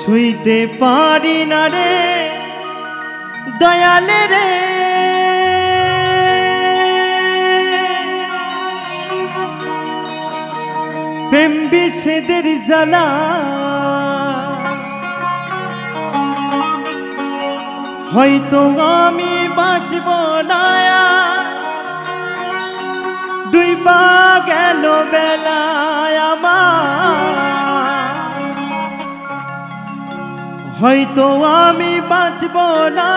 ছুঁইতে পারি না রে দয়ালে রে, প্রেম বিষেদের জ্বালা হয়তো আমি বাঁচব না, ডুইবা গেল বেলায় আমার, হয়তো আমি বাঁচব না,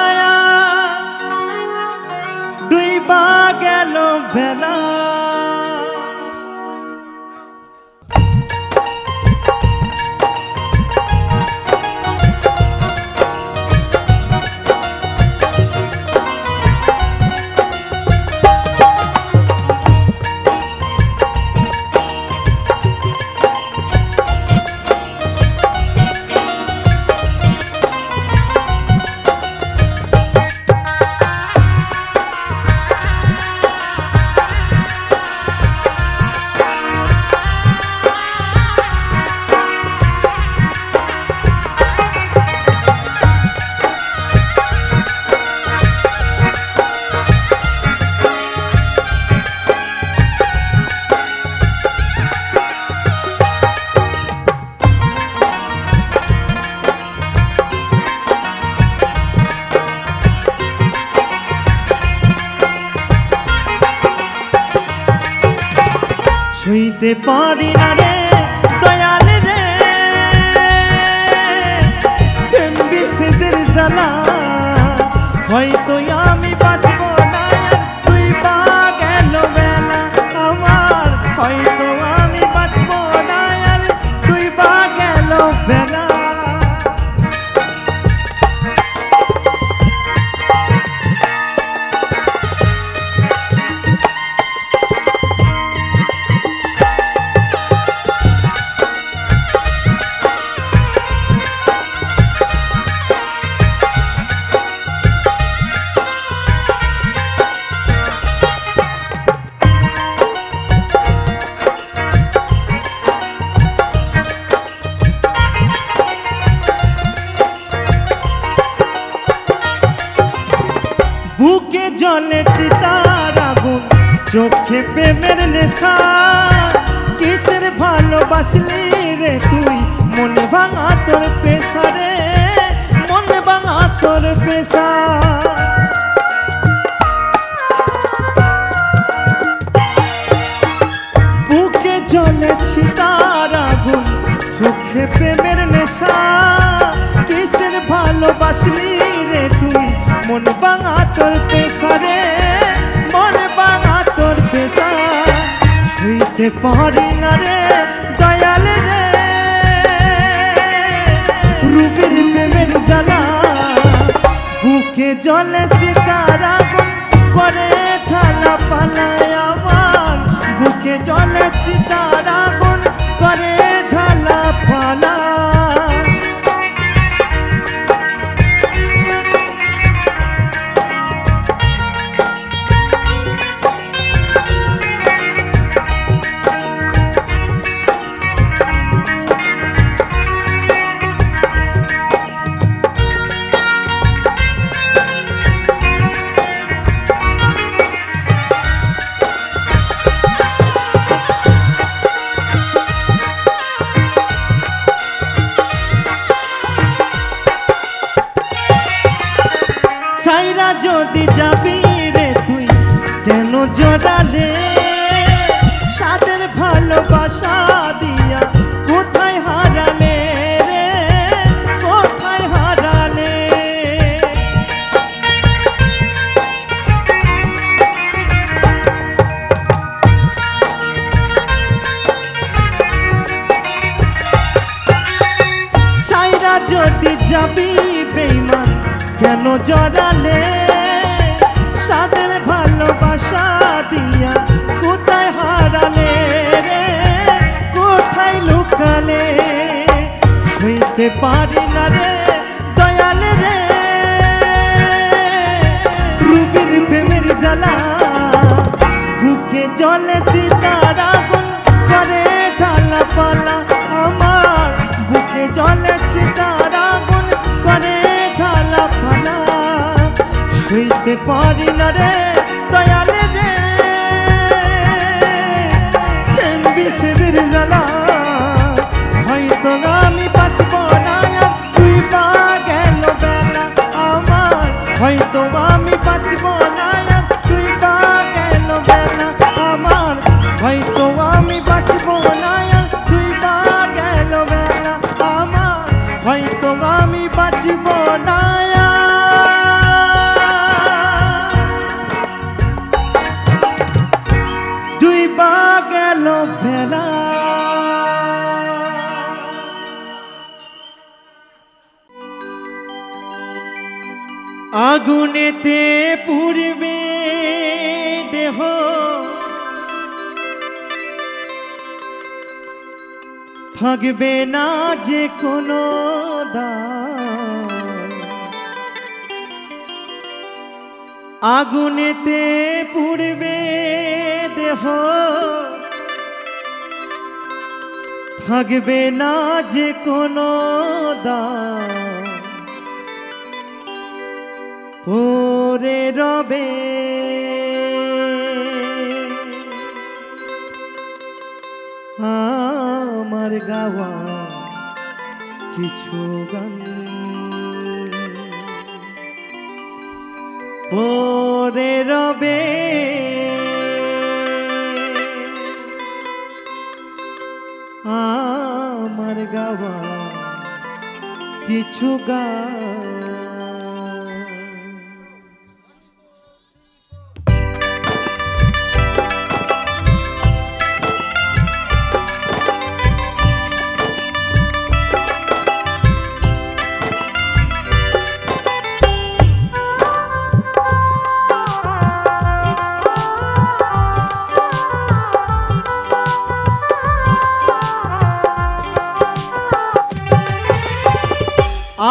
ডুইবা গেল বেলা। ছুঁইতে পারি না রে দয়ালে রে, প্রেম বিষেদের জ্বালা হয়তো আমি বাঁচব না, ডুইবা গেল বেলা আমার, হয়তো আমি বাঁচব না, ডুইবা গেল বেলা। বুকে জলে চিতার আগুন, চোখে প্রেমের নেশা, কিসের ভালোবাসলি রে তুই, মনে ভাঙা তোর পেশা রে, মনে ভাঙা তোর পেশা। বুকে জলে চিতার আগুন, চোখে প্রেমের নেশা, কিসের ভালোবাসলি রে তুই, মন ভাঙা তোর পেশা রে, মন ভাঙা তোর পেশা। ছুঁইতে পারি না রে দয়ালে রে, রূপের প্রেমের জ্বালা বুকে জলে চিতার আগুন করে ঝালা পালায় আমার, বুকে জলে চিতার আগুন করে ঝালা পালা। ছাইরা যদি যাবি রে তুই কেন জড়ালে, সাদের ভালোবাসা দিয়া কোথায় হারালে রে, কোথায় হারালে। ছাইরা যদি যাবি বেঈমান কেন জড়ালে, সাদের ভালোবাসা দিয়া কোথায় হারালে রে, কোথায় লুকালে। ছুঁইতে পারি না রে দয়ালে রে, রূপের প্রেমের জ্বালা বুকে জলে চিতার আগুন করে ঝালা পালা আমার, বুকে জলে চিতার আগুনেতে পুড়বে দেহ থাকবে না যে কোনো দায়। আগুনেতে পুড়বে দেহ থাকবে না যে কোনো দায়। পরে রবে আমার গাওয়া কিছু গান, পরে রবে আমার গাওয়া কিছু গান।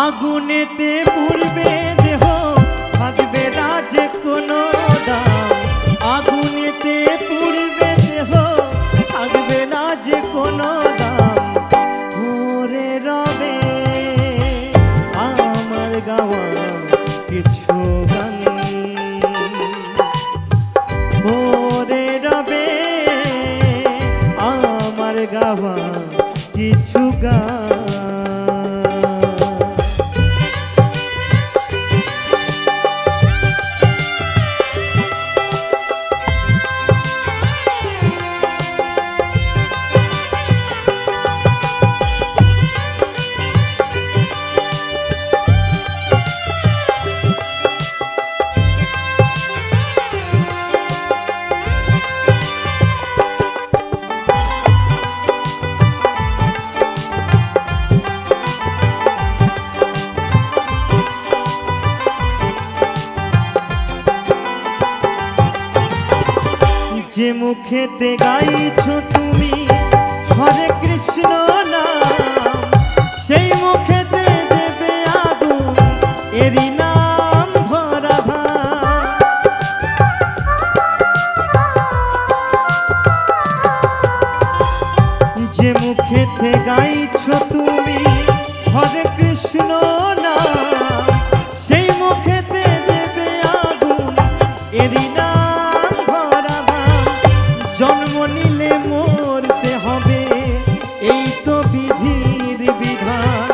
আগুনেতে পুড়বে দেহ থাকবে না যে কোনো দাম। আগুনেতে পুড়বে দেহ থাকবে না যে কোনো দাম। পরে রবে আমার গাওয়া কিছু গান, পরে রবে আমার গাওয়া কিছু গান। যে মুখেতে গাইছো তুমি হরে কৃষ্ণ নাম, সেই মুখেতে দেবে আগুন এরি নাম ভরা ভার। যে মুখেতে গাইছো তুমি হরে কৃষ্ণ নাম, সেই মুখেতে দেবে আগুন এরি নাম। জন্ম নিলে মরতে হবে এই তো বিধির বিধান।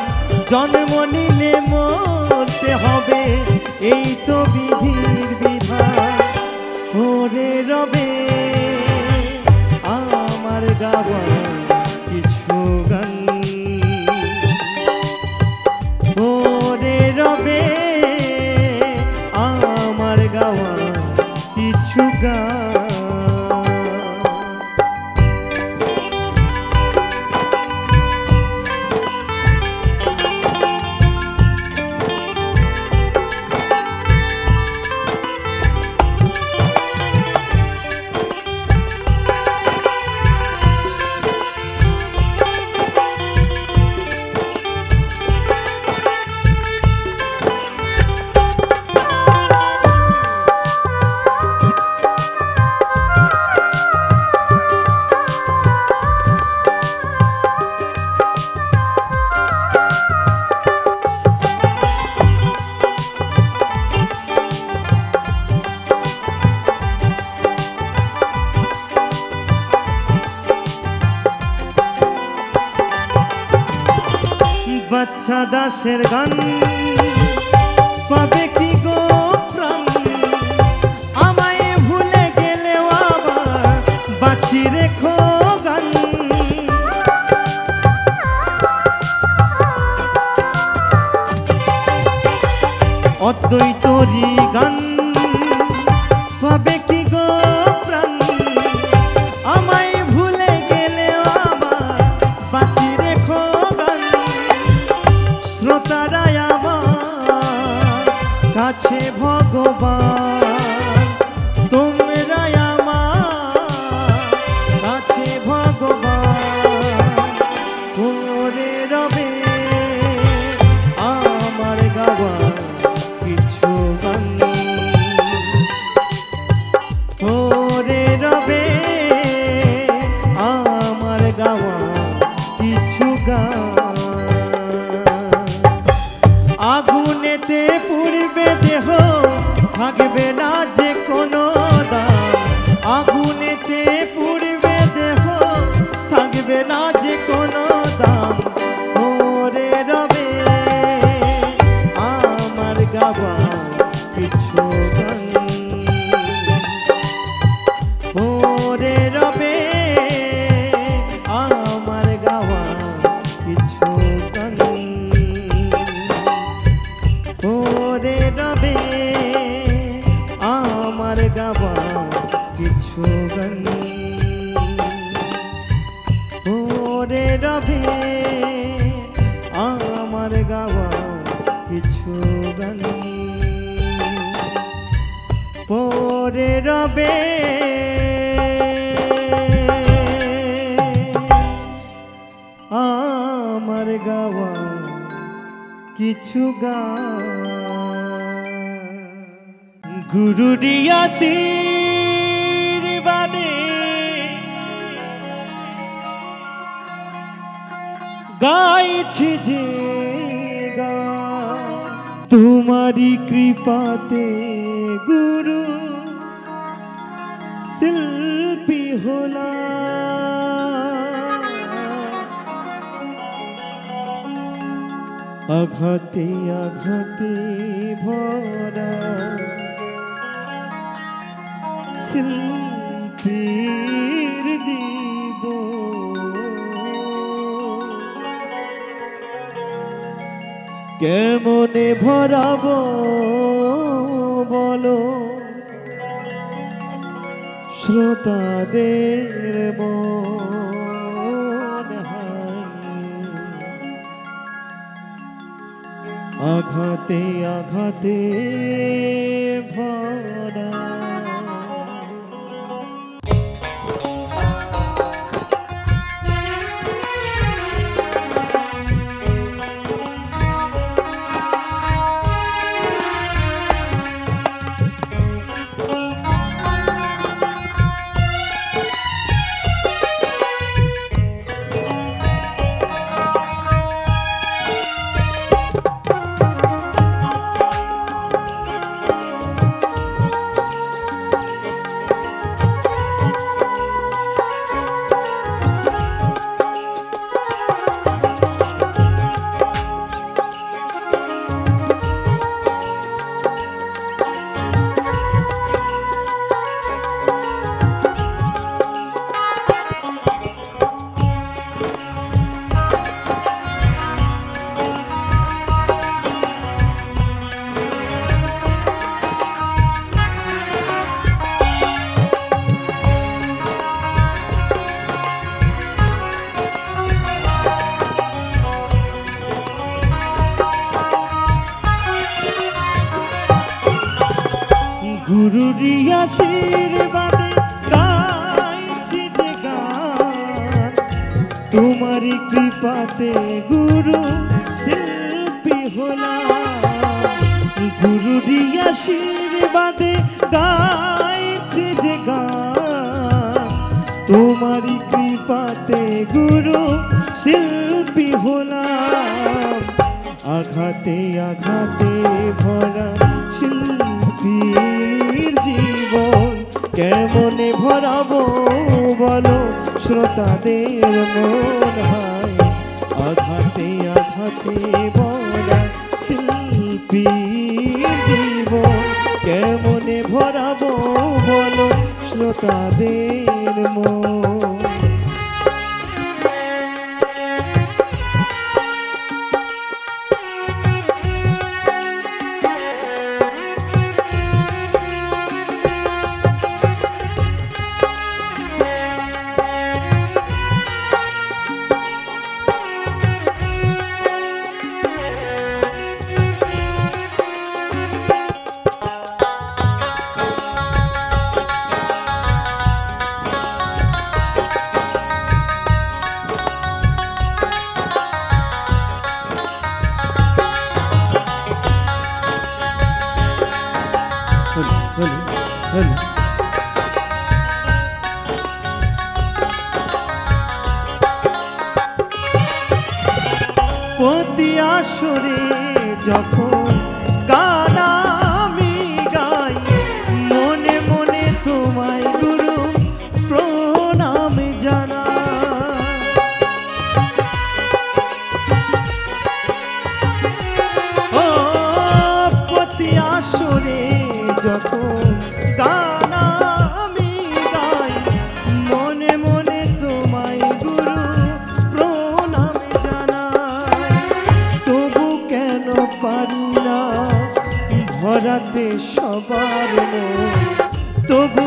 জন্ম নিলে মরতে হবে এই তো বিধির বিধান। পরে রবে আমার গাওয়া কিছু গান, পরে রবে আমার গাওয়া কিছু গান। বাচ্চা দাসের গান পাবে কি গো প্রাণ, আমায় ভুলে গেলেও আবার বাঁচি রেখো গান। অদ্বৈতরী গান পাবে কি গো প্রাণ, আমায় ভুলে গেলেও আবার বাঁচি রেখো গান। শ্রোতারা আমার কাছে গান আগুনেতে পুড়বে দেহ থাকবে না যে কোনো দাম আগুনেতে পুড়বে দেহ থাকবে না যে কোনো দাম ওরে রবে আমার গাওয়া কিছু গান ওরে রবে আমার গাওয়া কিছু গান ওরে রবে আমার গাওয়া কিছু গান ওরে রবে আমার গাওয়া কিছু গান পরে রবে আমার গাওয়া কিছু গান গুরুর আশীর্বাদে গাইছি যে গান তোমারি কৃপাতে গুরু শিল্পী হলাম আঘাতে আঘাতে ভরা শিল্পীর জীবন কেমনে ভরাবো বলো শ্রোতাদের মন আঘাতে আঘাতে ভরা গুরুর আশীর্বাদে গাইছি যে গান তোমারি কৃপাতে গুরু শিল্পী হলাম গুরুর আশীর্বাদে গাইছি যে গান তোমারি কৃপাতে গুরু শিল্পী হলাম আঘাতে আঘাতে ভরা শিল্পীর জীবন কেমনে ভরাবো বলো শ্রোতাদের মন হায় আঘাতে আঘাতে ভরা শিল্পীর জীবন কেমনে ভরাবো বলো শ্রোতাদের মন প্রতি আসরে যখন গান আমি গাই, মনে মনে তোমায় গুরু প্রণাম জানাই। ও প্রতি আসরে যখন গান আমি গাই, মনে মনে তোমায় গুরু প্রণাম জানাই। তবু কেন পারি না ভরাতে সবার মন, তবু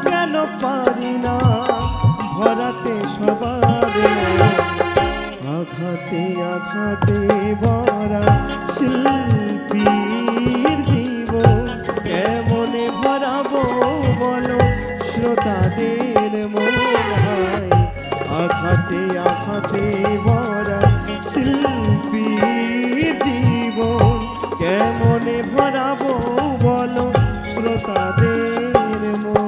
কেন পারি না ভরাতে সবার মন। আঘাতে আঘাতে ভরা শিল্পীর জীবন, কেমনে ভরাবো বলো শ্রোতাদের মন। আঘাতে আঘাতে ভরা শিল্পীর জীবন, কেমনে ভরাবো বলো শ্রোতাদের মন।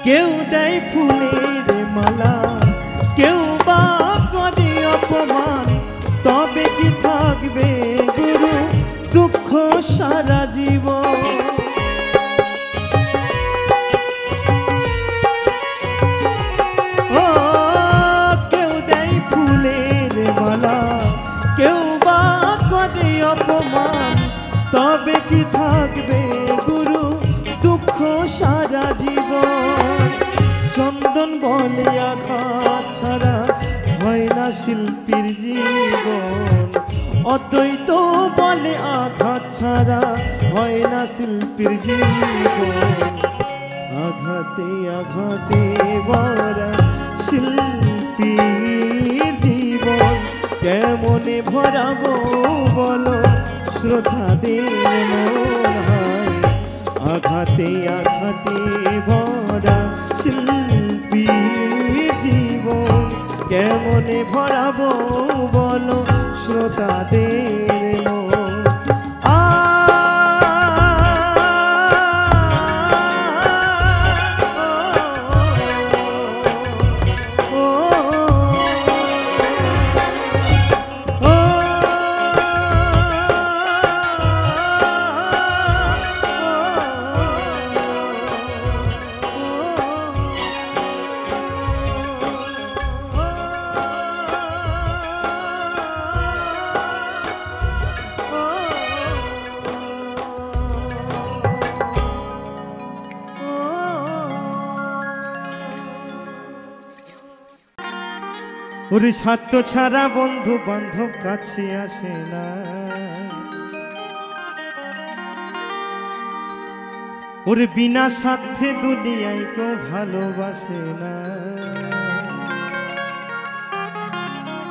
কেউ দেয় ফুলের মালা, কেউ বা করে অপমান, তবে কি থাকবে গুরু দুঃখ সারা জীবন। ও কেউ দেয় ফুলের মালা, কেউ বা করে অপমান, তবে কি থাকবে গুরু দুঃখ সারা জীবন। চন্দন বলে আঘাত ছাড়া হয় না শিল্পীর জীবন, অদ্বৈত বলে আঘাত ছাড়া হয় না শিল্পীর জীবন। আঘাতে আঘাতে ভরা শিল্পীর জীবন, কেমনে ভরাবো বলো শ্রোতাদের মন। আঘাতে আঘাতে ভরা শিল্পীর জীবন, কেমনে ভরাবো বলো শ্রোতাদের মন। ওরে স্বার্থ ছাড়া বন্ধু বান্ধব কাছে আসে না, ওরে বিনা স্বার্থে দুনিয়ায় কেউ ভালোবাসে না।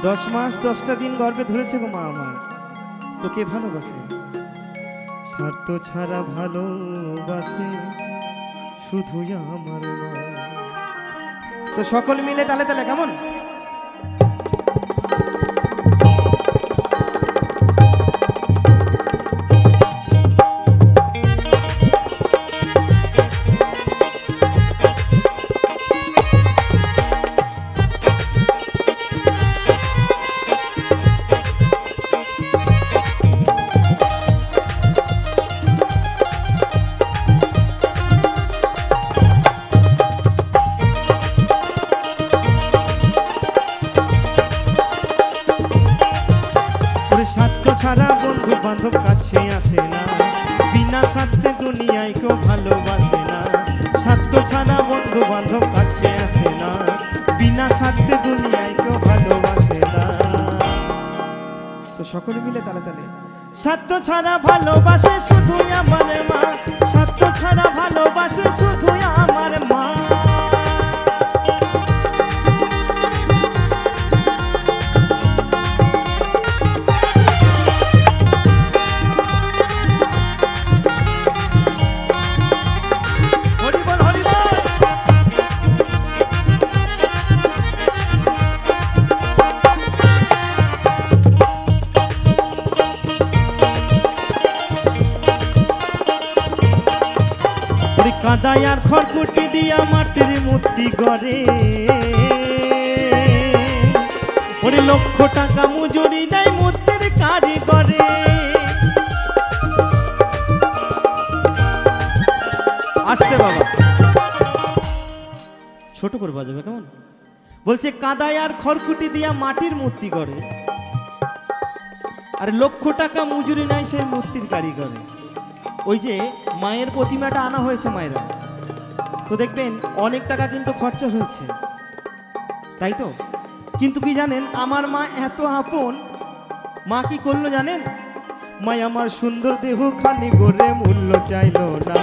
10 মাস 10টা দিন গর্ভে ধরেছে গো মা আমার, তোকে ভালোবাসে। স্বার্থ ছাড়া ভালোবাসে শুধু আমার মা। তো সকল মিলে তালে তালে কেমন? ছাড়া বন্ধু বান্ধব কাছে আসে না, বিনা স্বার্থে দুনিয়ায় কেউ ভালোবাসে না। স্বার্থ ছাড়া বন্ধু বান্ধব কাছে আসে না, বিনা স্বার্থে দুনিয়ায় কেউ ভালোবাসে না। তো সকলে মিলে তালে তালে, স্বার্থ ছাড়া ভালোবাসে শুধু আমার মা, স্বার্থ ছাড়া ভালোবাসে শুধু আমার মা। কাদায় আর খড়কুটি দিয়া মাটির মূর্তি গড়ে, ওরে লক্ষ টাকা মজুরি দেয় মূর্তির কারিগরে। আসতে বাবা ছোট করে বাজাবে কেমন? বলছে কাদায় আর খড়কুটি দিয়া মাটির মূর্তি গড়ে, আর লক্ষ টাকা মজুরি নেয় সেই মূর্তির কারিগরে। ওই যে মায়ের প্রতিমাটা আনা হয়েছে মায়েরা, তো দেখবেন অনেক টাকা কিন্তু খরচা হয়েছে, তাই তো? কিন্তু কি জানেন, আমার মা এত আপন। মা কি করলো জানেন? মা আমার সুন্দর দেহ খানি গড়ে মূল্য চাইলো না,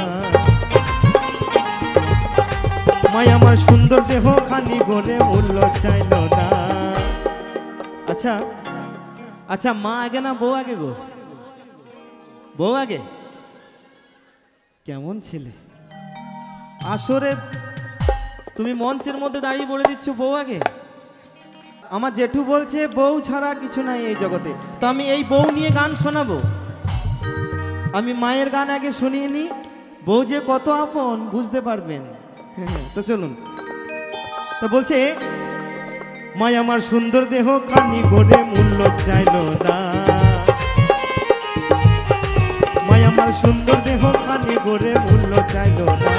মা আমার সুন্দর দেহ খানি গড়ে মূল্য চাইলো না। আচ্ছা আচ্ছা, মা আগে না বউ আগে গো? বউ আগে? কেমন ছেলে, আসরে তুমি মঞ্চের মধ্যে দাঁড়িয়ে বলে দিচ্ছ বউ আগে। আমার জেঠু বলছে বউ ছাড়া কিছু নাই এই জগতে, তো আমি এই বউ নিয়ে গান শোনাবো। আমি মায়ের গান আগে শুনিয়ে নি, বউ যে কত আপন বুঝতে পারবেন। তো চলুন। তো বলছে মা আমার সুন্দর দেহ খানি গড়ে মূল্য চাইলো না, মা আমার সুন্দর দেহ খানি গড়ে মূল্য চাইলো না।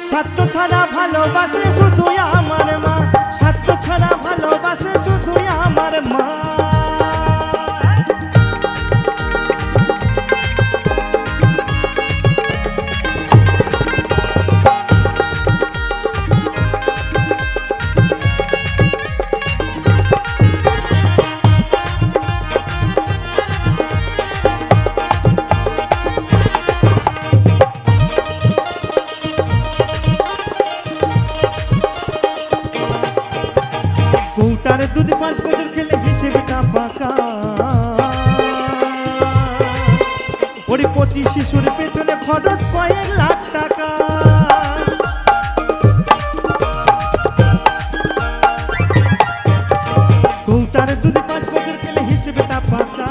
স্বার্থ ছাড়া ভালোবাসে শুধু আমার মা, স্বার্থ ছাড়া ভালোবাসে শুধু আমার মা। কৌটার দুধ 5 বছর খেলে হিসেবটা পাকা, ওরে 25 শিশুর পেছনে খরচ কয়েক লাখ টাকা। কৌটার দুধ 5 বছর খেলে হিসেবটা পাকা,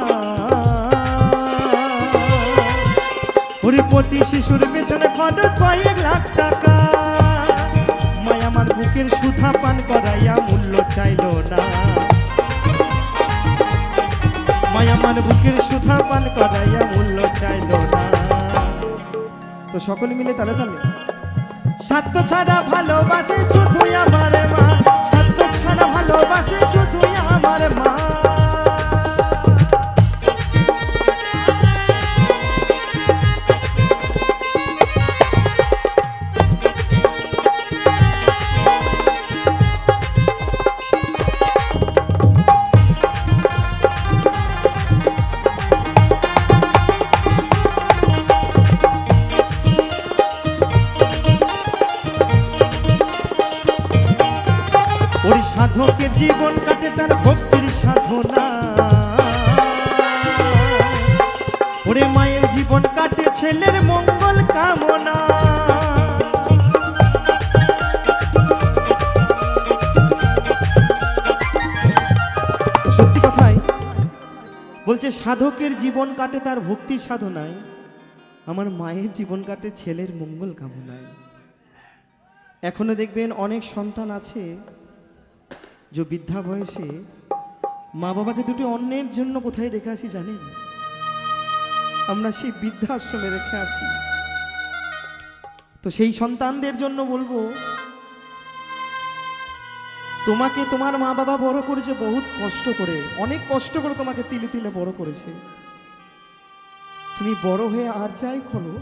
ওরে 25 শিশুর পেছনে খরচ কয়েক লাখ টাকা। মায়া আমার বুকের সুধা পান করাইয়া মূল্য চাইলো না, মায়া আমার বুকের সুধা পান করাইয়া মূল্য চাইলো না। তো সকলে মিলে তালে তালে, স্বার্থ ছাড়া ভালোবাসে শুধু আমার মা, স্বার্থ ছাড়া ভালোবাসে শুধু আমার মা। ওই সাধকের জীবন কাটে তার ভক্তির সাধনা, ওরে মায়ের জীবন কাটে ছেলের মঙ্গল কামনা। সত্যি কথাই বলছে, সাধকের জীবন কাটে তার ভক্তির সাধনায়, আমার মায়ের জীবন কাটে ছেলের মঙ্গল কামনায়। এখনো দেখবেন অনেক সন্তান আছে যে বৃদ্ধা বয়সে মা বাবাকে দুটো অন্যের জন্য কোথায় রেখে আসি জানেন? আমরা সেই বৃদ্ধাশ্রমে রেখে আসি। তো সেই সন্তানদের জন্য বলবো, তোমাকে তোমার মা বাবা বড় করেছে বহুত কষ্ট করে, অনেক কষ্ট করে তোমাকে তিলে তিলে বড় করেছে। তুমি বড় হয়ে আর যাই করো,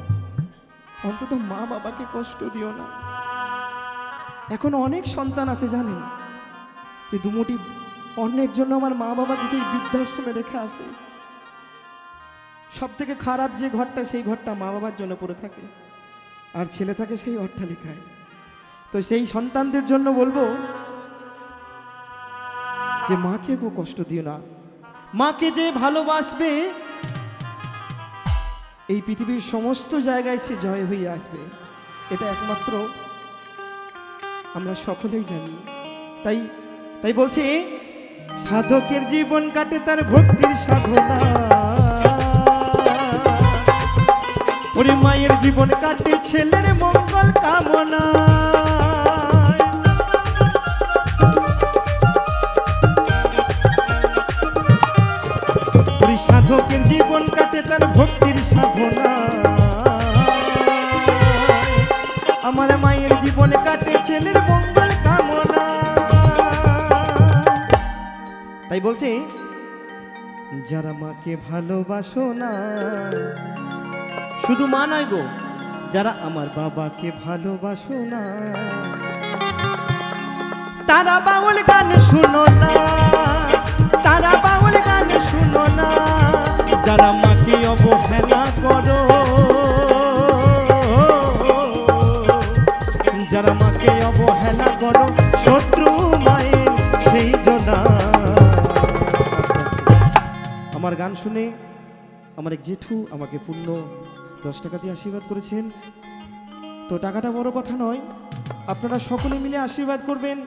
অন্তত মা বাবাকে কষ্ট দিও না। এখন অনেক সন্তান আছে জানেন, যে দুমুঠি অন্যের জন্য আমার মা বাবাকে সেই বৃদ্ধাশ্রমে রেখে আসে। সব থেকে খারাপ যে ঘরটা, সেই ঘরটা মা বাবার জন্য পড়ে থাকে, আর ছেলে থাকে সেই অট্টালিকায়। তো সেই সন্তানদের জন্য বলবো যে মাকে কেউ কষ্ট দিও না। মাকে যে ভালোবাসবে, এই পৃথিবীর সমস্ত জায়গায় সে জয় হয়ে আসবে, এটা একমাত্র আমরা সকলেই জানি। তাই তাই বলছি, সাধকের জীবন কাটে তার ভক্তির সাধনা, ওরে মায়ের জীবন কাটে ছেলের মঙ্গল কামনা। ওরে সাধকের জীবন কাটে তার ভক্তির সাধনা, আমার মায়ের জীবন কাটে ছেলের মঙ্গল কামনা। তাই বলছে, যারা মাকে ভালোবাসো না, শুধু মা নয় গো, যারা আমার বাবাকে ভালোবাসো না, তারা বাউল গান শুনো না, তারা বাউল গান শুনো না। যারা মাকে অবহেলা করো, যারা মাকে অবহেলা করো, শত্রু মায়ের সেই জনা। আমার গান শুনে আমার এক জেঠু আমাকে পূর্ণ 10 টাকা দিয়ে আশীর্বাদ করেছেন। তো টাকাটা বড় কথা নয়, আপনারা সকলে মিলে আশীর্বাদ করবেন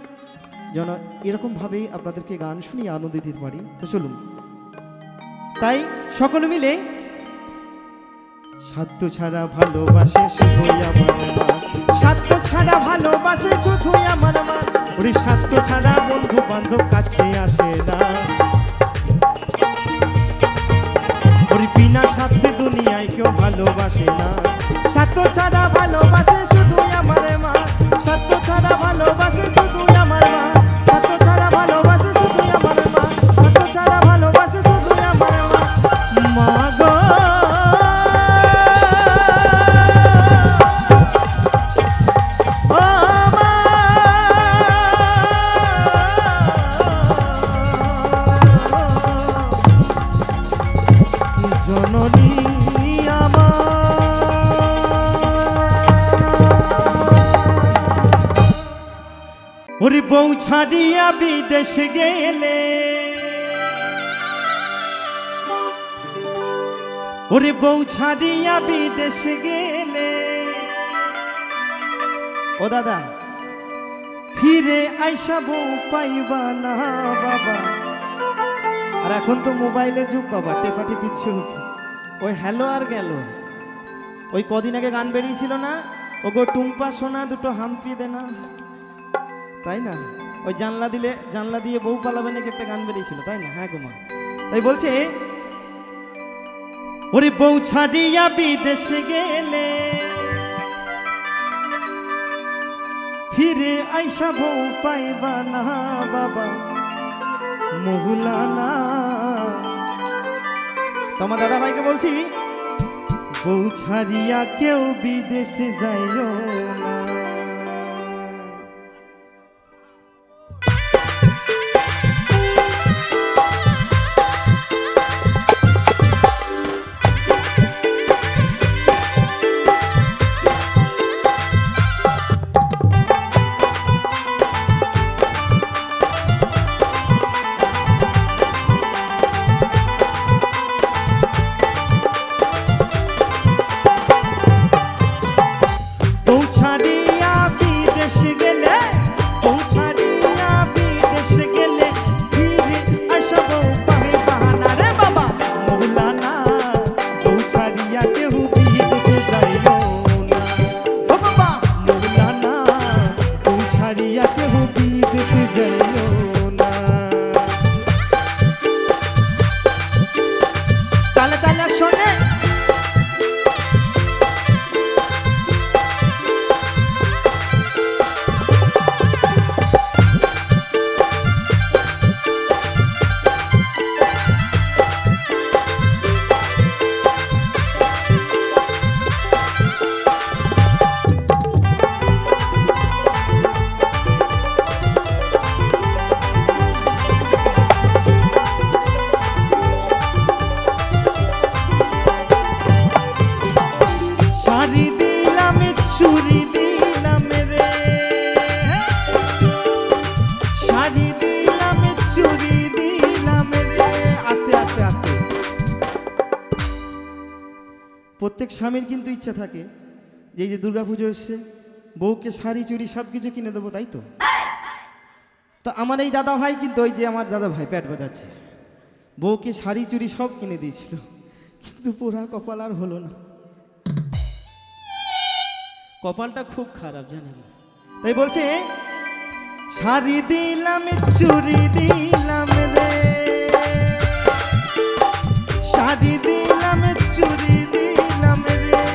যেন এরকমভাবেই আপনাদেরকে গান শুনিয়ে আনন্দ দিতে পারি। তো চলুন, তাই সকলে মিলে, সাধ্য ছাড়া ভালোবাসে শুধুই আমার মা, সাধ্য ছাড়া ভালোবাসে শুধুই আমার মা। ওরে সাধ্য ছাড়া বন্ধু বান্ধব কাছে আসে না, ওরে বিনা স্বার্থে দুনিয়ায় কেউ ভালোবাসে না। সাধ্য ছাড়া ভালোবাসে শুধুই আমার মা, সাধ্য ছাড়া ভালোবাসে শুধুই আমার মা, সাধ্য ছাড়া ভালোবাসে শুধুই আমার মা, সাধ্য ছাড়া ভালোবাসে শুধুই আমার মা। মা গো জননী ওরে বউ ছাড়িয়া বিদেশ গেলে, ওরে বউ ছাড়িয়া বিদেশ গেলে, ও দাদা ফিরে আইসা বউ পাইবা না বাবা। আর এখন তো মোবাইলে যুগ বাবা, টেপাটি পিছু, ওই হ্যালো আর গেল। ওই কদিন আগে গান বেরিয়েছিল না, ও গো টুম্পা সোনা দুটো হাম্পি দে না, তাই না? ওই জানলা দিলে জানলা দিয়ে বউ পালাবে নাকি একটা গান বেরিয়েছিল, তাই না? হ্যাঁ গো মা। তাই বলছে, ওরে বউ ছাড়িয়া বিদেশে গেলে, ফিরে আইসা বউ পাইবা না বাবা মহুলানা। তোমার দাদা ভাইকে বলছি, বউ ছাড়িয়া কেউ বিদেশে যাইও না। প্রত্যেক স্বামীর কিন্তু ইচ্ছা থাকে যে এই যে দুর্গাপুজো এসছে বউকে শাড়ি চুড়ি সব কিছু কিনে দেবো, তাই তো? তো আমার এই দাদা ভাই কিন্তু ওই যে আমার দাদা ভাই প্যাট বাজাচ্ছে, বউকে শাড়ি চুড়ি সব কিনে দিয়েছিল, কিন্তু পোড়া কপাল আর হলো না। কপালটা খুব খারাপ জানেন। তাই বলছে শাড়ি দিলাম চুড়ি দিলাম রে, শাড়ি দিলাম চুড়ি দিলাম রে,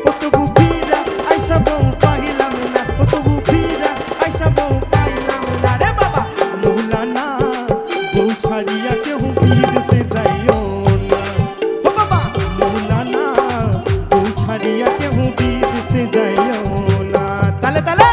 ও তবু ফিরা আইসা বউ পাইলাম না, ও তবু ফিরা আইসা বউ পাইলাম না রে বাবা। মৌলানা বউ ছাড়িয়া কেউ বিদেশে যাইও না, ও বাবা মৌলানা বউ ছাড়িয়া কেউ বিদেশে যাইও না। তালে তালে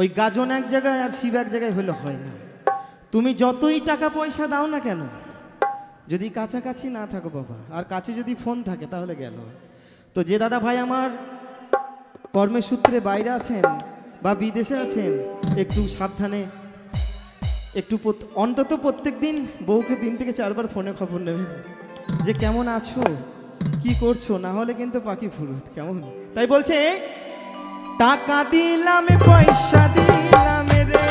ওই গাজন এক জায়গায় আর শিব এক জায়গায় হলে হয় না। তুমি যতই টাকা পয়সা দাও না কেন, যদি কাছাকাছি না থাকো বাবা, আর কাছে যদি ফোন থাকে তাহলে গেল। তো যে দাদা ভাই আমার কর্মসূত্রে বাইরে আছেন বা বিদেশে আছেন, একটু সাবধানে, একটু অন্তত প্রত্যেক দিন বউকে 3 থেকে 4 বার ফোনে খবর নেবেন যে কেমন আছো, কি করছো, না হলে কিন্তু পাখি ফুরুত কেমন। তাই বলছে টাকা দিলাম পয়সা দিলাম রে,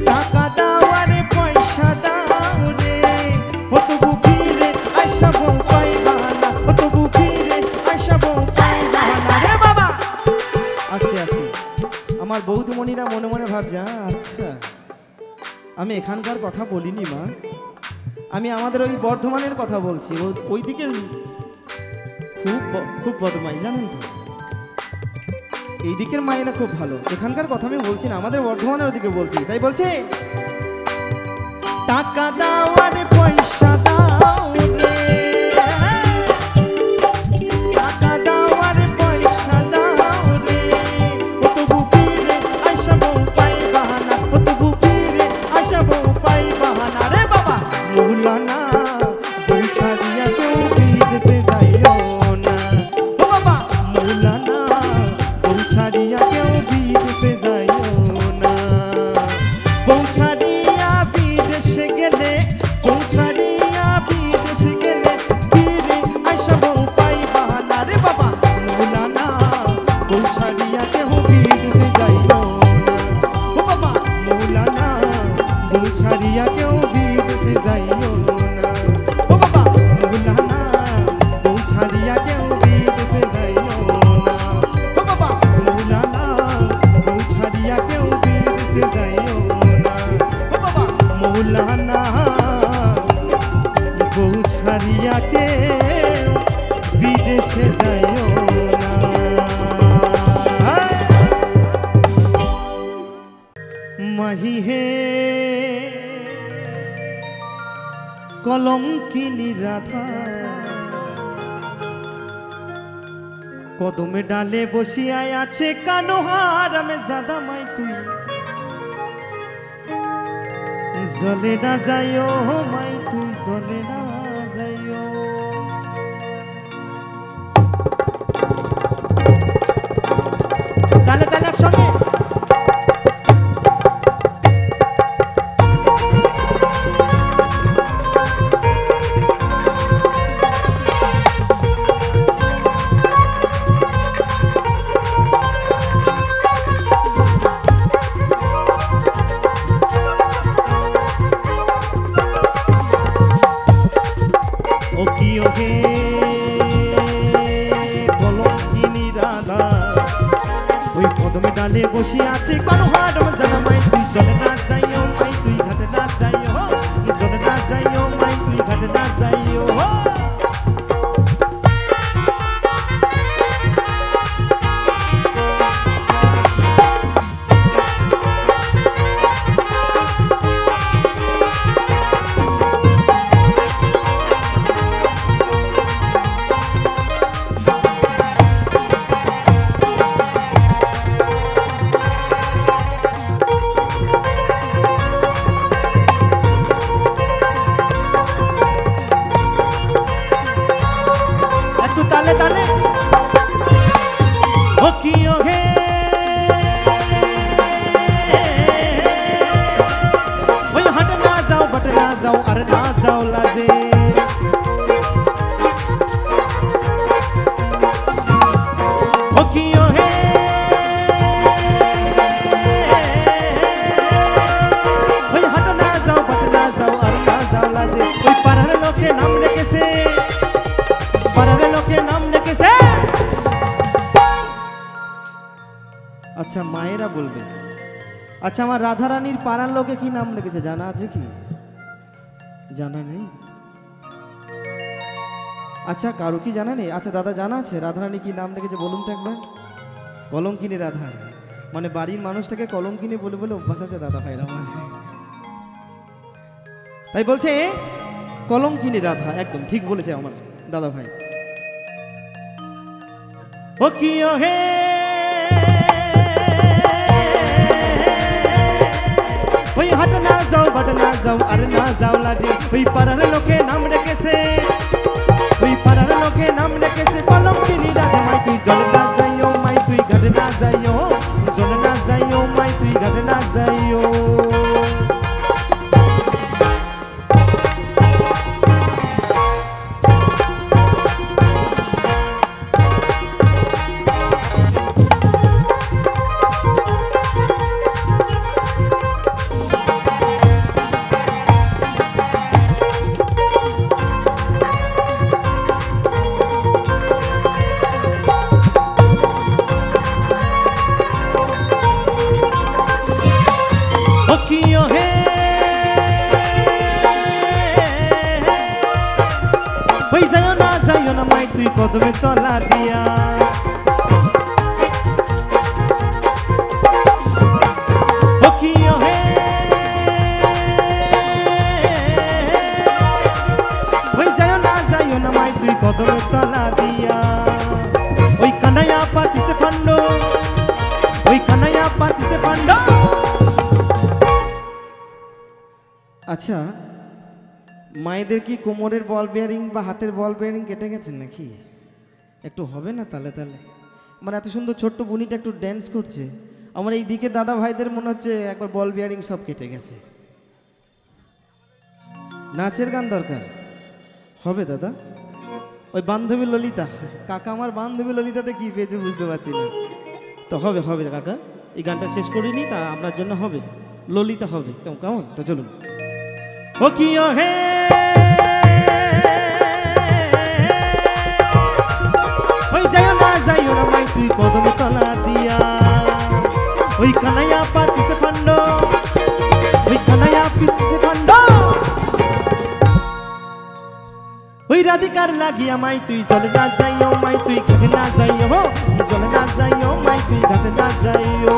টাকা দাও আরে পয়সা দাও রে, ও তবু ফিরে আইসা বউ পাইবা না, ও তবু ফিরে আইসা বউ পাইবা না রে বাবা। আস্তে আস্তে আমার বৌদিমণিরা মনে মনে ভাবছে আচ্ছা আমি এখানকার কথা বলিনি মা, আমি আমাদের ওই বর্ধমানের কথা বলছি, ওই দিকের খুব বদমাই জানেন তো, এই দিকের মায়েরা খুব ভালো, এখানকার কথা আমি বলছি না, আমাদের বর্ধমানের ওদিকে বলছি। তাই বলছে টাকা দাও আর পয়সা দাও রে, টাকা দাও আর পয়সা দাও রে, ও তবু ফিরে আইসা বউ পাইবা না, ও তবু ফিরে আইসা বউ পাইবা না রে বাবা। মৌলানা বউ ছাড়িয়া কেউ বিদেশে যাইও না, ও বাবা মৌলানা বউ ছাড়িয়া কেউ বিদেশে যাইও না। বউ ছাড়িয়া বিদেশে গেলে, বউ ছাড়িয়া বিদেশে গেলে ফিরে আইসা বউ পাইবা না রে বাবা। মৌলানা বউ ছাড়িয়া কেউ বিদেশে যাইও না, ও বাবা মৌলানা বউ ছাড়িয়া কেউ বিদেশে যাইও না, ও বাবা মৌলানা বউ ছাড়িয়া কেউ বিদেশে যাইও না, ও বাবা মৌলানা বউ ছাড়িয়া কেউ বিদেশে যাইও না, ও বাবা মৌলানা বউ ছাড়িয়া কেউ বিদেশে যাইও না। মাহি হে কলঙ্কিনী রাধা, কদমে ডালে বসিয়ায় আছে কানো হারামে জাদা মাই তুই, জলে না যাইও মাই তুই জলে না যাইও। তালে তালে একসঙ্গে কলঙ্কিনী রাধা, ওই কদমে ডালে বসে আছে কানো হারাম জাদা মাই তুই জলে না যাইও মাই তুই ঘাটে না যাইও, জলে না যাইও মাই তুই ঘাটে না যাইও। মায়েরা বলবে। আচ্ছা, আমার রাধারানীর পাড়ার লোকে কি নাম রেখেছে জানা আছে কি? জানা নেই? আচ্ছা, কারো কি জানা নেই? আচ্ছা দাদা, জানা আছে রাধারানী কি নাম রেখেছে বলুন তো একবার। কলঙ্কিনী রাধা, মানে বাড়ির মানুষটাকে কলঙ্কিনী বলে বলে অভ্যাস আছে দাদা ভাইরা আমার, তাই বলছে কলঙ্কিনী রাধা। একদম ঠিক বলেছে আমার দাদা ভাই। ও কি হে ওই হাট না যাও, বাট না যাও, আর না যাও লাজে, ওই পাড়ার লোকে নাম রেখেছে, ওই পাড়ার লোকে নাম রেখেছে কলঙ্কিনী রাধা। মাই তুই জলে না যাইও, মাই তুই ঘাটে না যাইও, জলে না যাইও, মাই তুই ঘাটে না যাইও। কদমে তলা দিয়া হে ওই যাইও না মাই তুই কদমে তলা দিয়া। ওই কানাইয়া পাতিছে ফান্ড, ওই কানাইয়া পাতিছে ফান্ড। আচ্ছা, মায়েদের কি কোমরের বল বেয়ারিং বা হাতের বল বেয়ারিং কেটে গেছেন নাকি? একটু হবে না তালে তালে? মানে এত সুন্দর ছোট্ট বুনিটা একটু ড্যান্স করছে, আমার এই দিকে দাদা ভাইদের মনে হচ্ছে একবার বল বিয়ারিং সব কেটে গেছে। নাচের গান দরকার হবে দাদা। ওই বান্ধবী ললিতা, কাকা আমার বান্ধবী ললিতাতে কি পেয়েছে বুঝতে পারছি না, তো হবে হবে কাকা, এই গানটা শেষ করিনি তা আপনার জন্য হবে, ললিতা হবে। কেমন কেমন? তো চলুন। ও কি হে ওই যাইও না মাই তুই কদমে তলা দিয়া। ওই কানাইয়া পাতিছে ফান্ড, ওই কানাইয়া পিতিছে ফান্ড। ওই রাধিকার লাগিয়া মাই তুই জলে না যাইও, মাই তুই ঘাটে না যাইও, জলে না যাইও, মাই তুই ঘাটে না যাইও।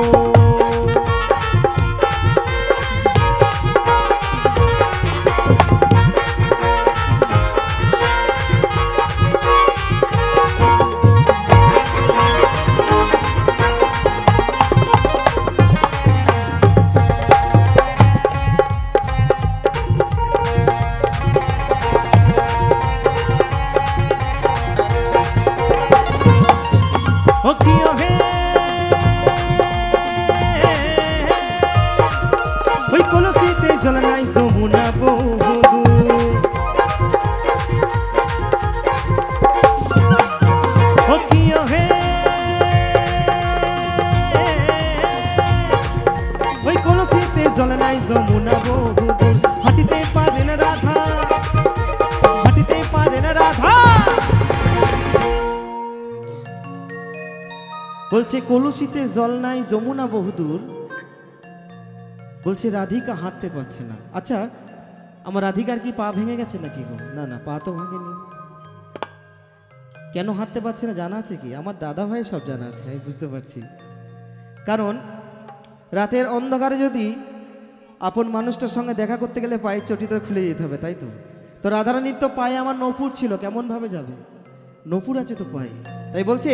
ওই কলসিতে জল নাই যমুনা বহুদূর, ও কি হে ওই কলসিতে জল নাই যমুনা বহুদূর। হাঁটিতে পারে না রাধা, হাঁটিতে পারে না রাধা। বলছে কলসিতে জল নাই যমুনা বহুদূর, বলছে রাধিকা হাঁটতে পারছে না। আচ্ছা, আমার রাধিকার কি পা ভেঙে গেছে নাকি গো? না না, পা তো ভাঙেনি। কেন হাঁটতে পারছে না জানা আছে কি? আমার দাদা ভাই সব জানা আছে, আমি বুঝতে পারছি। কারণ রাতের অন্ধকারে যদি আপন মানুষটার সঙ্গে দেখা করতে গেলে পায়ের চটি তো খুলে যেতে হবে, তাই তো? তো রাধারানীর তো পায়ে আমার নপুর ছিল, কেমন ভাবে যাবে? নপুর আছে তো পায়ে, তাই বলছে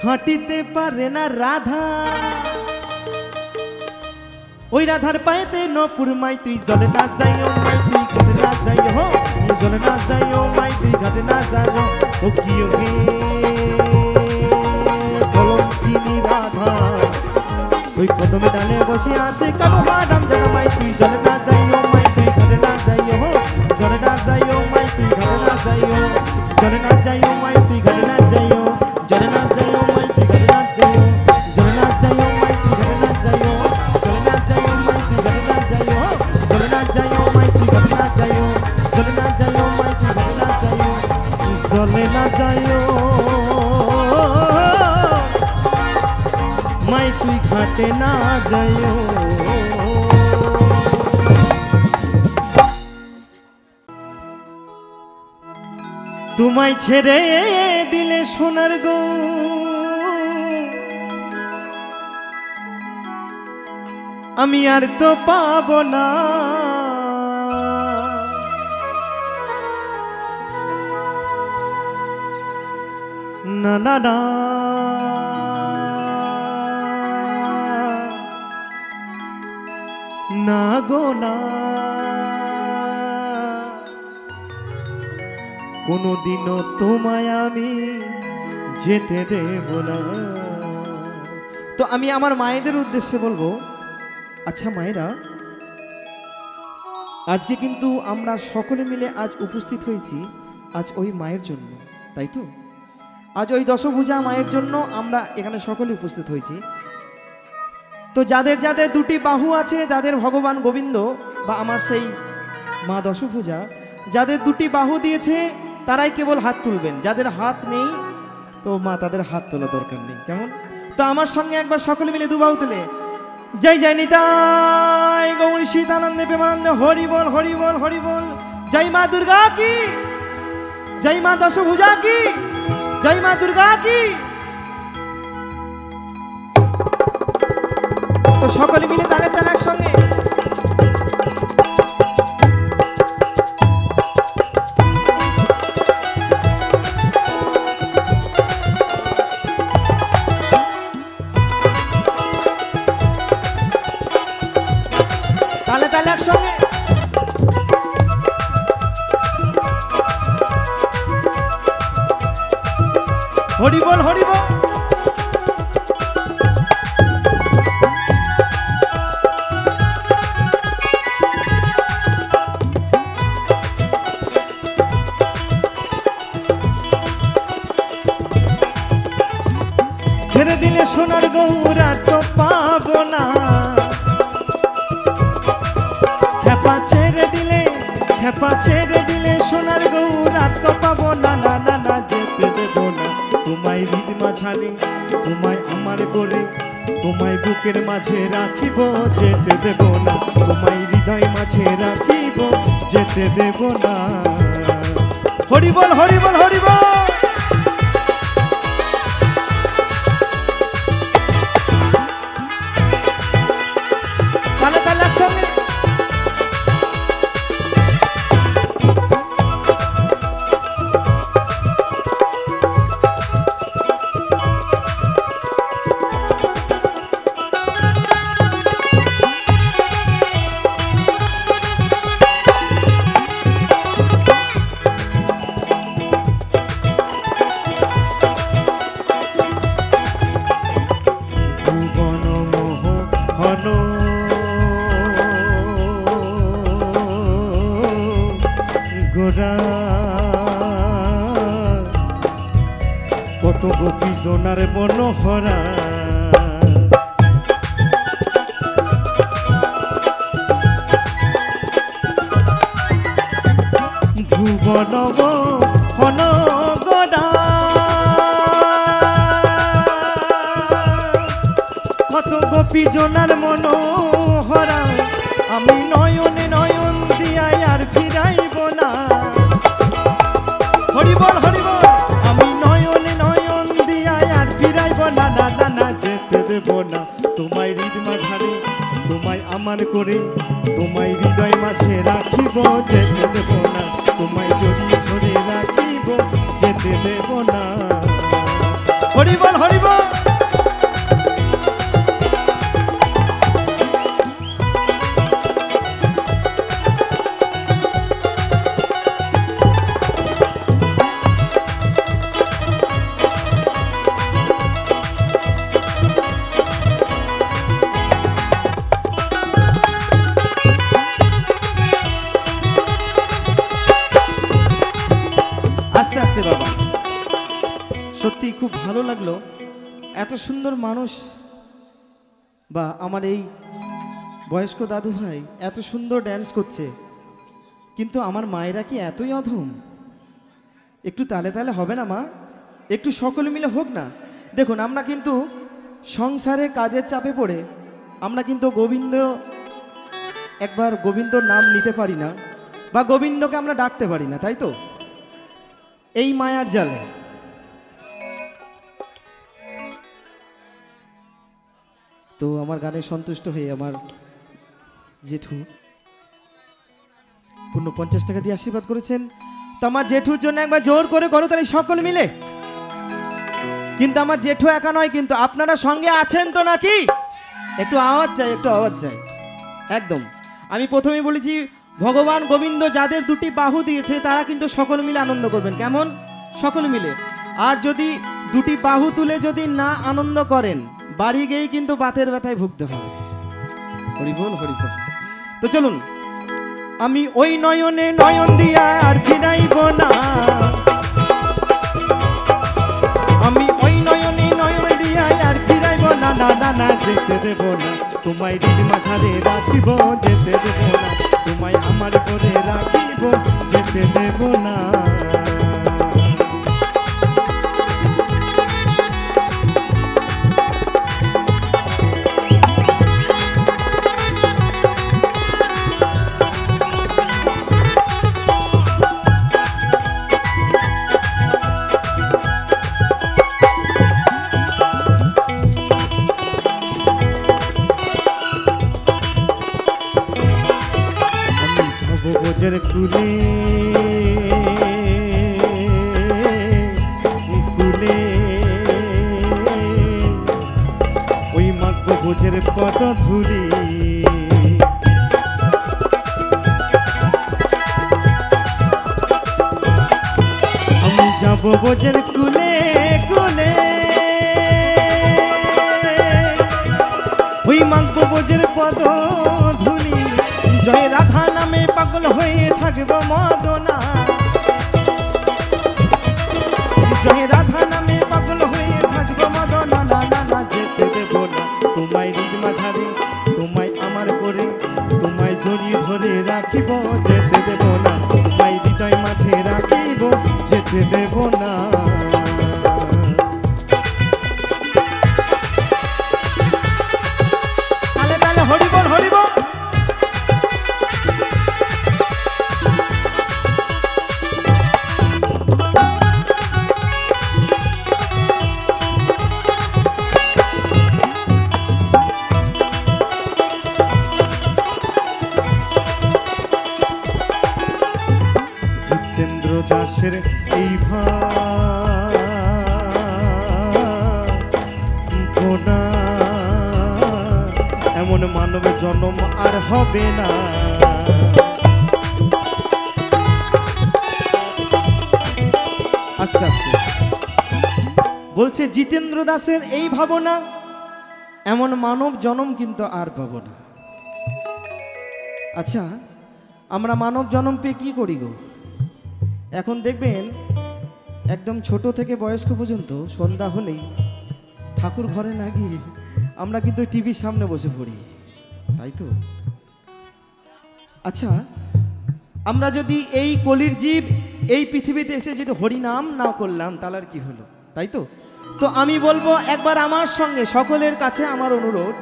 হাঁটিতে পারে না রাধা। ওই রাধার পায়েতে নপুর, মাই তুই জলে না যাইও, মাই তুই ঘাটে না যাইও, জলে না যাইও, মাই তুই ঘাটে না যাইও। ও কি হে কলঙ্কিনী রাধা, ওই কদমে ডালে বসে আছে কালো মাডাম জানা। মাই তুই জলে না যাইও, মাই তুই ঘাটে না যাইও, জলে না যাইও, মাই তুই ঘাটে না যাইও, জলে না যাইও, মাই তুই ঘাটে না যাইও, জলে না যাইও, মাই তুই ঘাটে না যাইও, জলে না যাইও, মাই তুই ঘাটে না যাইও, জলে না যাইও, মাই তুই ঘাটে না যাইও, জলে না যাইও, মাই তুই ঘাটে না যাইও, জলে না যাইও, মাই তুই ঘাটে না যাইও, জলে না যাইও, মাই তুই ঘাটে না যাইও। তোমায় ছেড়ে দিলে সোনার গো আমি আর তো পাবো না, না না না না গো না, কোনোদিনও তোমায় আমি যেতে দেব না। তো আমি আমার মায়েদের উদ্দেশ্যে বলবো, আচ্ছা মায়েরা, আজকে কিন্তু আমরা সকলে মিলে আজ উপস্থিত হয়েছি আজ ওই মায়ের জন্য, তাই তো? আজ ওই দশভুজা মায়ের জন্য আমরা এখানে সকলে উপস্থিত হয়েছি। তো যাদের যাদের দুটি বাহু আছে, যাদের ভগবান গোবিন্দ বা আমার সেই মা দশভুজা যাদের দুটি বাহু দিয়েছে তারাই কেবল হাত তুলবেন, যাদের হাত নেই তো মা তাদের হাত তোলা দরকার নেই, কেমন? তো আমার সঙ্গে একবার সকলে মিলে দু বাহু তুলে জয় জয় নিতাই গৌরী সীতানন্দে প্রেমানন্দে হরি বল হরি বল হরি বল। জয় মা দুর্গা কি, জয় মা দশভুজা কি, জয় মা দুর্গা কি। তো সকলে মিলে তালে তালে একসঙ্গে তালে তালে একসঙ্গে হরি বল হরি বল। ছেড়ে দিলে সোনার গৌরা তো পাবো না, খেপা ছেড়ে দিলে সোনার গৌরা তো পাবো না, না না না যেতে দেবো না তোমায় হৃদ মাঝারে, তোমায় আমার করে তোমায় বুকের মাঝে রাখিব, যেতে দেব না তোমায় হৃদয় মাঝে রাখিব, যেতে দেব না। হরি বল হরি বল হরি বল। তালে তালে একসঙ্গে গোরা কত গোপী সোনার মনোহরা, ভুবন হন গোরা কত গোপী জোনার মনোহরা, আমি নয়নে নয়ন দিয়াই আর ফিরাইব না। হরি বল হরি বল। আমি নয়নে নয়ন দিয়াই আর ফিরাইব না, না না না যেতে দেব না তোমায় হৃদ মাঝারে, তোমায় আমার করে তোমায় হৃদয় মাঝে রাখিব, যেতে দেব না তোমায় জড়িয়ে ধরে রাখিব, যেতে দেব না। হরি বল হরি বল। আস্তে আস্তে বাবা, সত্যি খুব ভালো লাগলো, এত সুন্দর মানুষ বা আমার এই বয়স্ক দাদু ভাই এত সুন্দর ড্যান্স করছে, কিন্তু আমার মায়েরা কি এতই অধম? একটু তালে তালে হবে না মা? একটু সকলে মিলে হোক না। দেখুন আমরা কিন্তু সংসারে কাজের চাপে পড়ে আমরা কিন্তু গোবিন্দ একবার গোবিন্দর নাম নিতে পারি না, বা গোবিন্দকে আমরা ডাকতে পারি না, তাই তো? এই মায়ার জালে তো আমার গানে সন্তুষ্ট হয়ে আমার জেঠু পূর্ণ 50 টাকা দিয়ে আশীর্বাদ করেছেন। তো আমার জেঠুর জন্য একবার জোর করে করো তাহলে সকল মিলে। কিন্তু আমার জেঠু একা নয়, কিন্তু আপনারা সঙ্গে আছেন তো নাকি? একটু আওয়াজ চাই, একটু আওয়াজ চাই। একদম আমি প্রথমেই বলেছি, ভগবান গোবিন্দ যাদের দুটি বাহু দিয়েছে তারা কিন্তু সকল মিলে আনন্দ করবেন। কেমন? সকল মিলে। আর যদি দুটি বাহু তুলে যদি না আনন্দ করেন, বাড়ি গিয়েই কিন্তু বাতের ব্যথায় ভুগতে হবে। হরিবল হরিবল। তো চলুন, আমি ওই নয়নে নয়ন দিয়া আর ফিরাইব না, আমি ওই নয়নে নয়ন দিয়া আর ফিরাইব না, না না না যেতে দেব না তোমায়, হৃদ মাঝারে রাখিব, যেতে দেব না তোমায়, আমার করে রাখিব, যেতে দেব না। কুলে কুলে ওই মাগব ভোজের কত ধুলি, আমি যাব ভোজের কুলে কুলে, ওই মাগব ভোজের কত ধুলি, জয় রাধা নামে পাগল হয়ে থাকব মদনা, জয় রাধা নামে পাগল হয়ে থাকব মদনা, না না না যেতে দেব না তোমায়, হৃদ মাঝারে তোমায় আমার করে, তোমায় জড়িয়ে ধরে রাখিব, যেতে দেব না তোমায়, হৃদয় মাঝে রাখিব, যেতে দেব না। তালে তালে হরিবল হরিবল। জিতেন্দ্র দাসের এই ভাবনা, এমন মানব জন্ম আর হবে না, আস্তে আস্তে বলছে জিতেন্দ্র দাসের এই ভাবনা, এমন মানব জন্ম কিন্তু আর পাবো না। আচ্ছা, আমরা মানব জন্ম পেয়ে কি করি গো? এখন দেখবেন একদম ছোট থেকে বয়স্ক পর্যন্ত সন্ধ্যা হলেই ঠাকুর ঘরে না গিয়ে আমরা কিন্তু টিভির সামনে বসে পড়ি, তাই তো? আচ্ছা, আমরা যদি এই কলির জীব এই পৃথিবীতে এসে যদি হরিনাম না করলাম তাহলে আর কি হলো, তাই তো? তো আমি বলবো একবার আমার সঙ্গে, সকলের কাছে আমার অনুরোধ,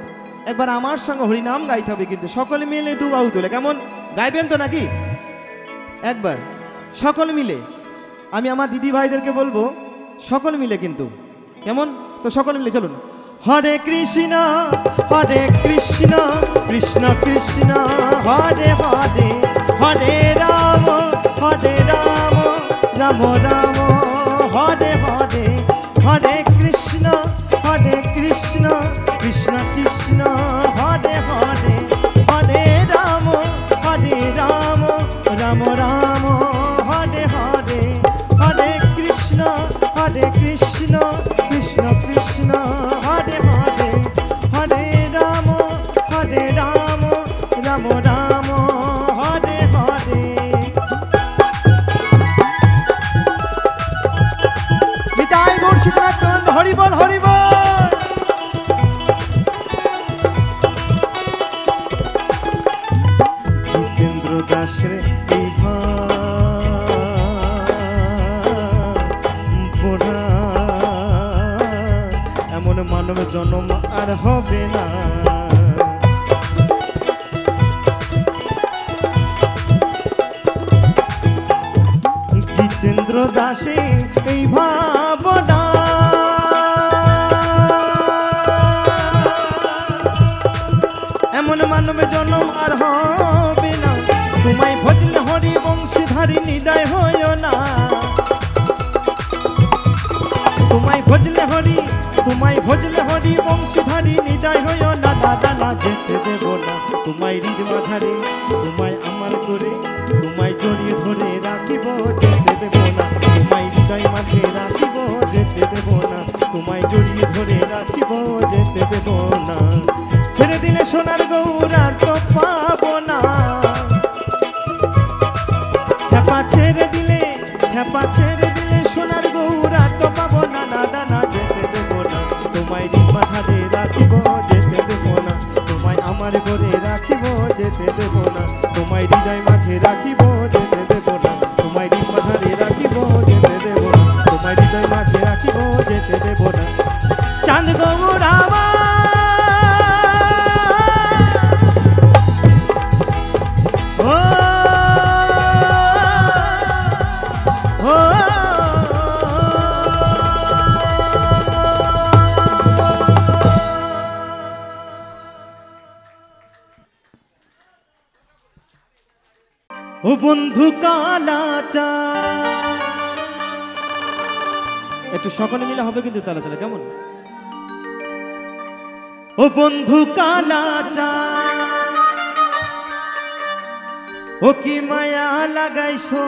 একবার আমার সঙ্গে হরিনাম গাইতে হবে, কিন্তু সকলে মিলে দু বাহু তুলে। কেমন? গাইবেন তো নাকি? একবার সকল মিলে। আমি আমার দিদি ভাইদেরকে বলবো সকল মিলে, কিন্তু কেমন? তো সকল মিলে চলুন। হরে কৃষ্ণ কৃষ্ণ কৃষ্ণ হরে হরে, হরে রাম রাম রাম হরে হরে, হরে কৃষ্ণ কৃষ্ণ কৃষ্ণ হরে হরে, হরে রাম রাম রাম হরে হরে, হরে কৃষ্ণ কৃষ্ণ কৃষ্ণ হরে হরে, হরে রাম রাম রাম হরে হরে। নিতাই গৌর সীতানাথ হরিবল হরিবল। জিতেন্দ্র দাসের এই ভাবনা, এমন মানব জন্ম আর হবে না। আসে এই ভাবনা। এমন মানব জন্ম আর হবে না, তোমায় ভজলে হরি বংশীধারী নিদায় হয় না। তোমায় ভজলে হরি বংশীধারী নিদায় হয় না। দাদা না যেতে দেব না তোমায় হৃদ মাঝারে, তোমায় আমার করে তোমায় জড়িয়ে ধরে রাখিব, যেতে দেব না তোমায় হৃদয় মাঝে রাখিব, যেতে দেব না তোমায় জড়িয়ে ধরে রাখিব, যেতে দেব না। ছেড়ে দিলে সোনার গৌরার তো পাবো না, খেপা ছেড়ে দিলে সোনার গৌরার তো পাবো না। না না যেতে দেব না তোমায় হৃদ মাঝারে রাখিব, যেতে দেব না তোমায় আমার ঘরে রাখিব, যেতে দেব না তোমায় হৃদয় মাঝে রাখিব, যেতে দেব না তোমায় হৃদ মাঝারে রাখিব, যেতে দেব না তোমায় হৃদয় মাঝে রাখিব, যেতে দেব না। চাঁদ গৌরা ও বন্ধু কালাচা, একটু সকলে মিলে হবে কিন্তু তালে তালে, কেমন? ও বন্ধু কালাচা, ও কি মায়া লাগাইছো,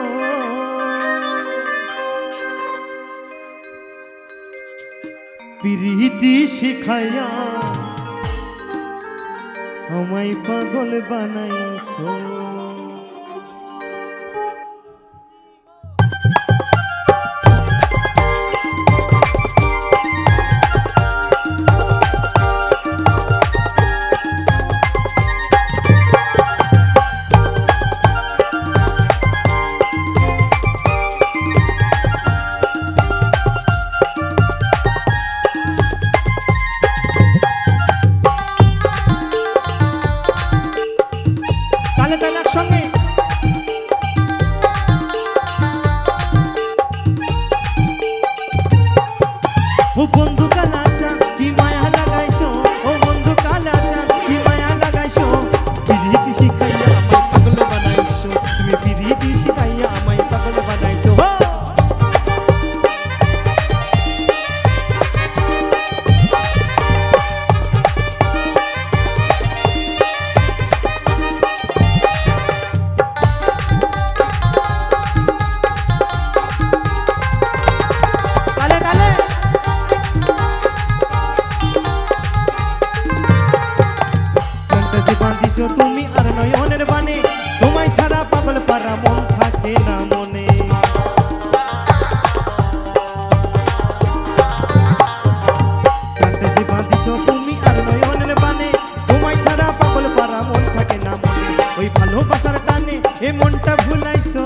প্রীতি শিখাইয়া আমায় পাগল বানাইছো। তুমি আর নয়নের বানে, তোমায় সারা পাগল পারা মন থাকে না মনে। যে বাঁধিছ তুমি আর নয়নের বানে, তোমায় ছাড়া পাগল পারা মন থাকে না মনে। ওই ভালোবাসার টানে এ মনটা ভুলাইছো,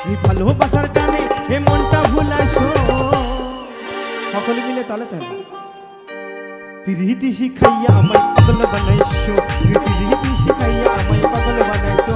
এই ভালোবাসার টানে এ মনটা ভুলাইছো। সকলে মিলে তালে তালে। প্রীতি শিখাইয়া আমায় পাগল বানাইছো, প্রীতি শিখাইয়া আমায় পাগল বানাইছো।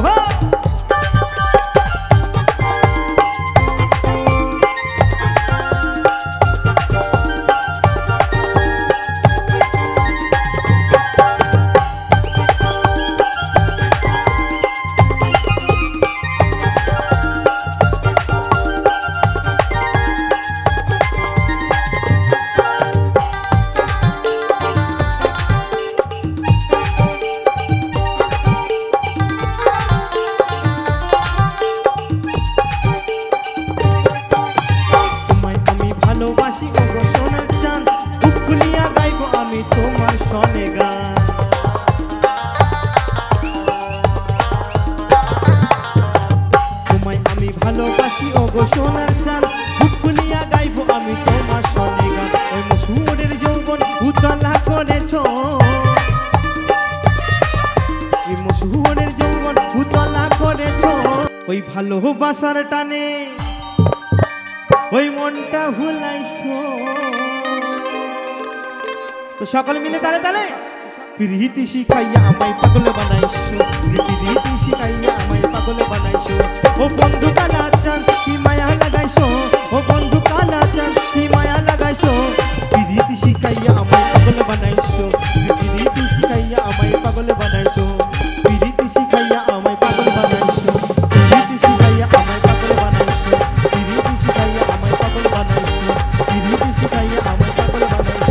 ভালোবাসি ওগো সোনার চাঁদ, বুক খুলিয়া গাইবো আমি তোমার সনে গান। ওই মসুরের যৌবন উতলা করেছো, ওই মসুরের যৌবন উতলা করেছো। ওই ভালোবাসার টানে ওই মনটা ভুলাইছো। তো সকলে মিলে তালে তালে। প্রীতি শিখাইয়া আমায় পাগল বানাইছো, প্রীতি শিখাইয়া আমায় পাগল বানাইছো। ও বন্ধু কালা চান কি মায়া লাগাইছো ও বন্ধু কালা চান কি মায়া লাগাইছো পিরিতি শিখাইয়া আমায় পাগল বানাইছো পিরিতি শিখাইয়া আমায় পাগল বানাইছো পিরিতি শিখাইয়া আমায় পাগল বানাইছো পিরিতি শিখাইয়া আমায় পাগল বানাইছো পিরিতি শিখাইয়া আমায় পাগল বানাইছো পিরিতি শিখাইয়া আমায় পাগল বানাইছো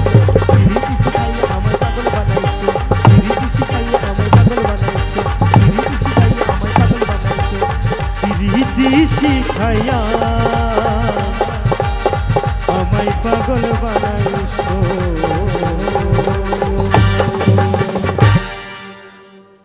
পিরিতি শিখাইয়া আমায় পাগল বানাইছো পিরিতি শিখাইয়া আমায় পাগল বানাইছো পিরিতি শিখাইয়া আমায় পাগল বানাইছো পিরিতি শিখাইয়া আমায় পাগল বানাইছো